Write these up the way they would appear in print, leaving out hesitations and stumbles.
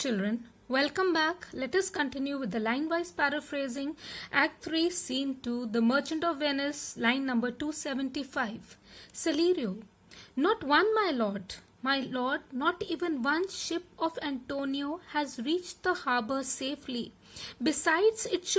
children, welcome back. Let us continue with the line-wise paraphrasing. Act 3, Scene 2, The Merchant of Venice, line number 275. Celerio. Not one, my lord, not even one ship of Antonio has reached the harbour safely. Besides, it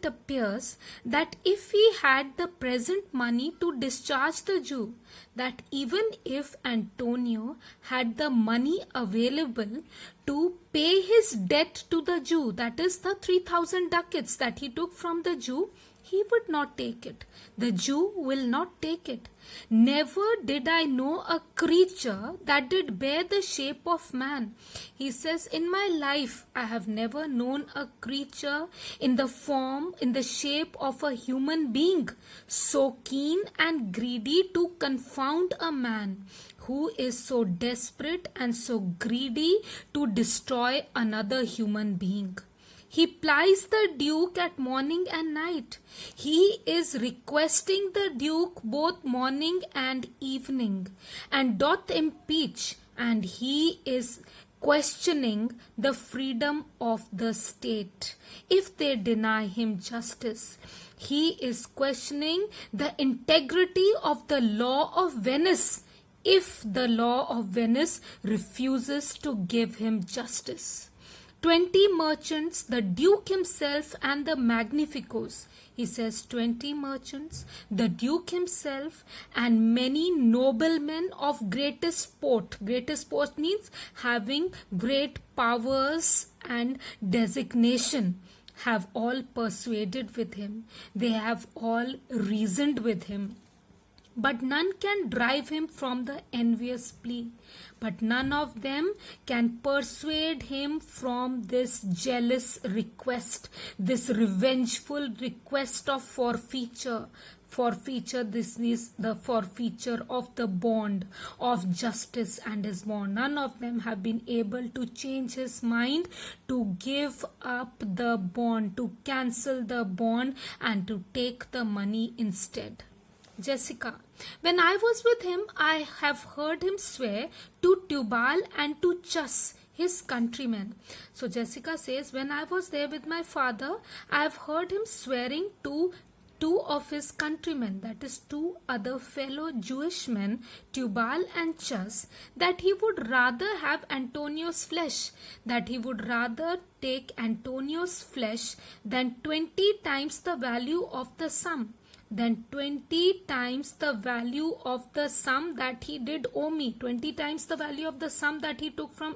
appears that if he had the present money to discharge the Jew, that even if Antonio had the money available to pay his debt to the Jew, that is the 3,000 ducats that he took from the Jew, he would not take it. The Jew will not take it. Never did I know a creature that did bear the shape of man. He says, in my life, I have never known a creature in the shape of a human being, so keen and greedy to confound a man, who is so desperate and so greedy to destroy another human being. He plies the Duke at morning and night. He is requesting the Duke both morning and evening, and doth impeach, and he is questioning the freedom of the state. If they deny him justice, he is questioning the integrity of the law of Venice, if the law of Venice refuses to give him justice. 20 merchants, the Duke himself and the Magnificos. He says 20 merchants, the Duke himself and many noblemen of greatest port. Greatest port means having great powers and designation, have all persuaded with him. They have all reasoned with him. But none can drive him from the envious plea. But none of them can persuade him from this jealous request, this revengeful request of forfeiture. This is the forfeiture of the bond of justice and his bond. None of them have been able to change his mind, to give up the bond, to cancel the bond, and to take the money instead. Jessica. When I was with him, I have heard him swear to Tubal and to Chus, his countrymen. So Jessica says, when I was there with my father, I have heard him swearing to two of his countrymen, that is two other fellow Jewish men, Tubal and Chus, that he would rather have Antonio's flesh, that he would rather take Antonio's flesh than 20 times the value of the sum. Then 20 times the value of the sum that he did owe me. 20 times the value of the sum that he took from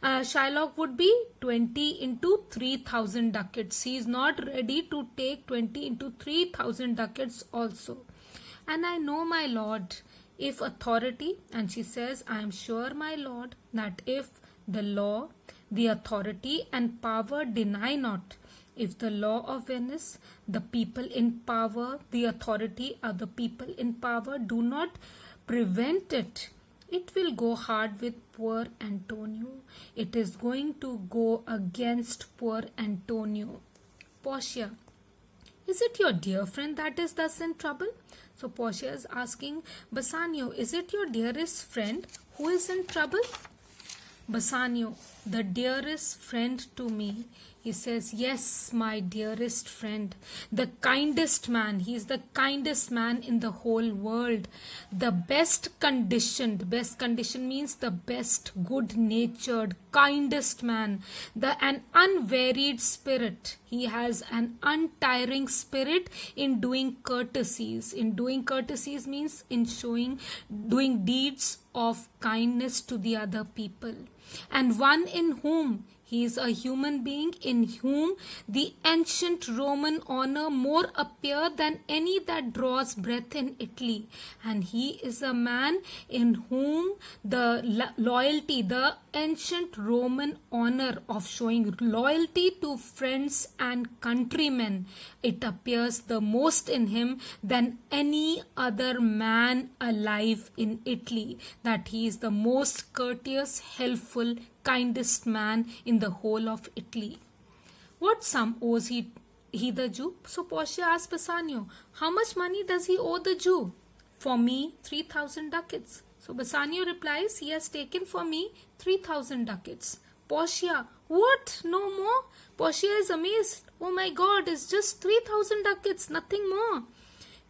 Shylock would be 20 into 3,000 ducats. He is not ready to take 20 into 3,000 ducats also. And I know, my lord, if authority, and she says, I am sure, my lord, that if the law, the authority and power deny not, if the law of Venice, the people in power, the authority of the people in power do not prevent it, it will go hard with poor Antonio. It is going to go against poor Antonio. Portia. Is it your dear friend that is thus in trouble? So Portia is asking Bassanio, is it your dearest friend who is in trouble? Bassanio, the dearest friend to me. He says, yes, my dearest friend, the kindest man. He is the kindest man in the whole world. The best conditioned means the best, good-natured, kindest man. An unvaried spirit. He has an untiring spirit in doing courtesies. In doing courtesies means in doing deeds of kindness to the other people. And one in whom he is a human being in whom the ancient Roman honor more appear than any that draws breath in Italy. And he is a man in whom the loyalty, the ancient Roman honor of showing loyalty to friends and countrymen, it appears the most in him than any other man alive in Italy. That he is the most courteous, helpful, kindest man in the whole of Italy. What sum owes he the Jew? So Portia asked Bassanio, how much money does he owe the Jew? For me, 3,000 ducats. So Bassanio replies, he has taken for me 3,000 ducats. Portia, what? No more? Portia is amazed. Oh my God, it's just 3,000 ducats, nothing more.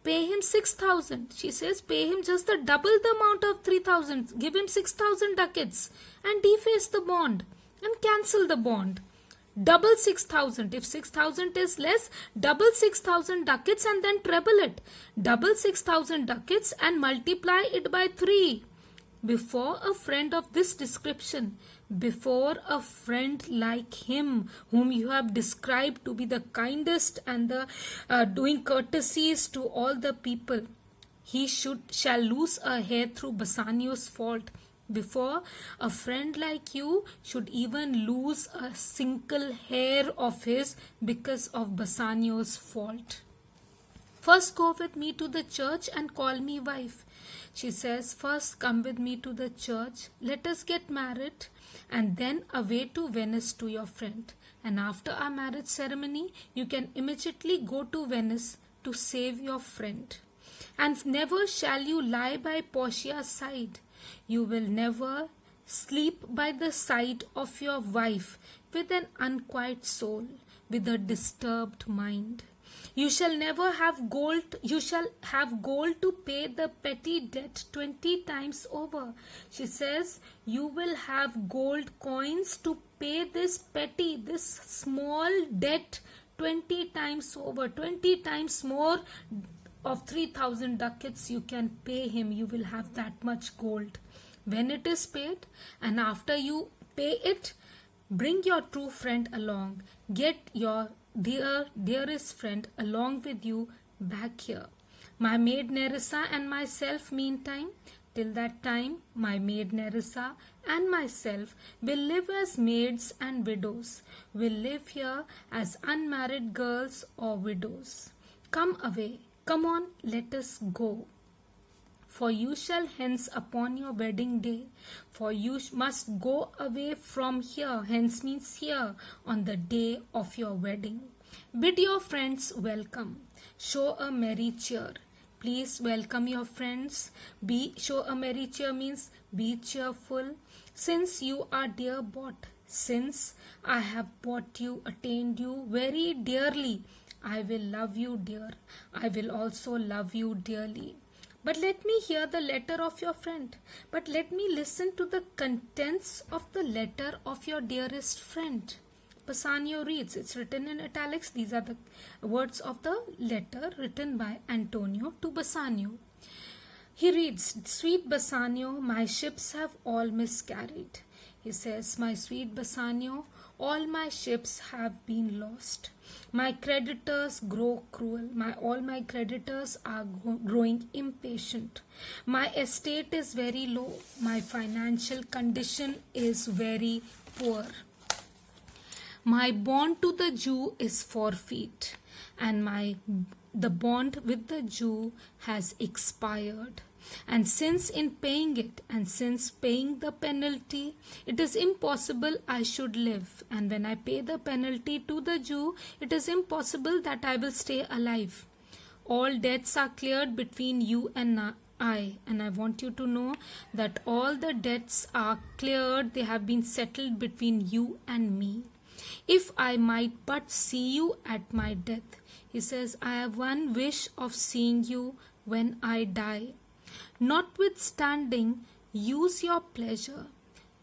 Pay him 6,000. She says, pay him just the double the amount of 3,000. Give him 6,000 ducats and deface the bond and cancel the bond. Double 6,000. If 6,000 is less, double 6,000 ducats and then treble it. Double 6,000 ducats and multiply it by 3. Before a friend of this description, before a friend like him, whom you have described to be the kindest and the doing courtesies to all the people, he shall lose a hair through Bassanio's fault. Before a friend like you should even lose a single hair of his because of Bassanio's fault. First go with me to the church and call me wife. She says, first come with me to the church, let us get married, and then away to Venice to your friend. And after our marriage ceremony, you can immediately go to Venice to save your friend. And never shall you lie by Portia's side. You will never sleep by the side of your wife with an unquiet soul, with a disturbed mind. You shall never have gold. You shall have gold to pay the petty debt 20 times over. She says, you will have gold coins to pay this small debt 20 times over. 20 times more of 3,000 ducats you can pay him. You will have that much gold. When it is paid, and after you pay it, bring your true friend along. Get your dearest friend along with you back here. My maid Nerissa and myself, meantime, till that time, my maid Nerissa and myself will live as maids and widows. Will live here as unmarried girls or widows. Come away. Come on, let us go. For you shall hence upon your wedding day, for you must go away from here, hence means here, on the day of your wedding. Bid your friends welcome. Show a merry cheer. Please welcome your friends. Show a merry cheer means be cheerful. Since you are dear bought, since I have bought you, attained you very dearly, I will love you dear. I will also love you dearly. But let me hear the letter of your friend. But let me listen to the contents of the letter of your dearest friend. Bassanio reads. It's written in italics. These are the words of the letter written by Antonio to Bassanio. He reads, sweet Bassanio, my ships have all miscarried. He says, my sweet Bassanio, all my ships have been lost. My creditors grow cruel. All my creditors are growing impatient. My estate is very low. My financial condition is very poor. My bond to the Jew is forfeit, and the bond with the Jew has expired. And since in paying it, and since paying the penalty, it is impossible I should live. And when I pay the penalty to the Jew, it is impossible that I will stay alive. All debts are cleared between you and I. And I want you to know that all the debts are cleared. They have been settled between you and me. If I might but see you at my death. He says, I have one wish of seeing you when I die. Notwithstanding, use your pleasure.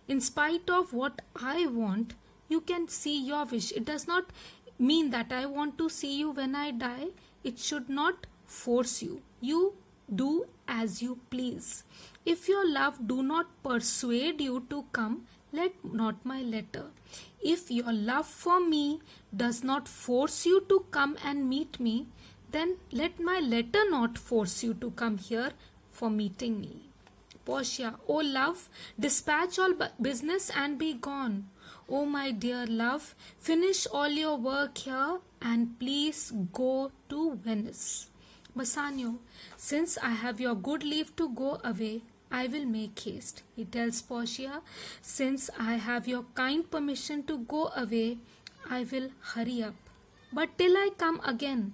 In spite of what I want, you can see your wish. It does not mean that I want to see you when I die. It should not force you. You do as you please. If your love do not persuade you to come, let not my letter. If your love for me does not force you to come and meet me, then let my letter not force you to come here for meeting me. Portia, O love, dispatch all business and be gone. O my dear love, finish all your work here and please go to Venice. Bassanio, since I have your good leave to go away, I will make haste. He tells Portia, since I have your kind permission to go away, I will hurry up. But till I come again,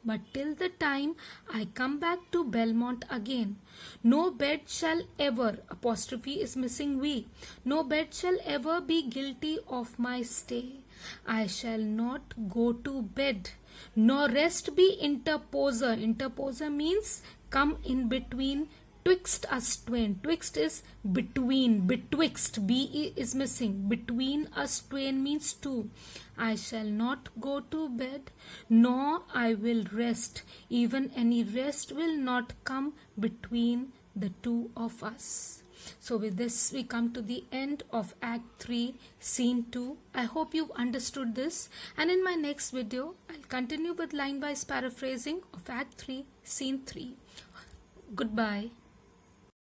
But till the time I come back to Belmont again, no bed shall ever, apostrophe is missing V, no bed shall ever be guilty of my stay. I shall not go to bed, nor rest be interposer. Interposer means come in between twixt us twain. Twixt is between, betwixt, be is missing. Between us twain means two. I shall not go to bed, nor I will rest. Even any rest will not come between the two of us. So with this we come to the end of Act 3, Scene 2. I hope you've understood this, and in my next video I'll continue with line-wise paraphrasing of Act 3, Scene 3. Goodbye.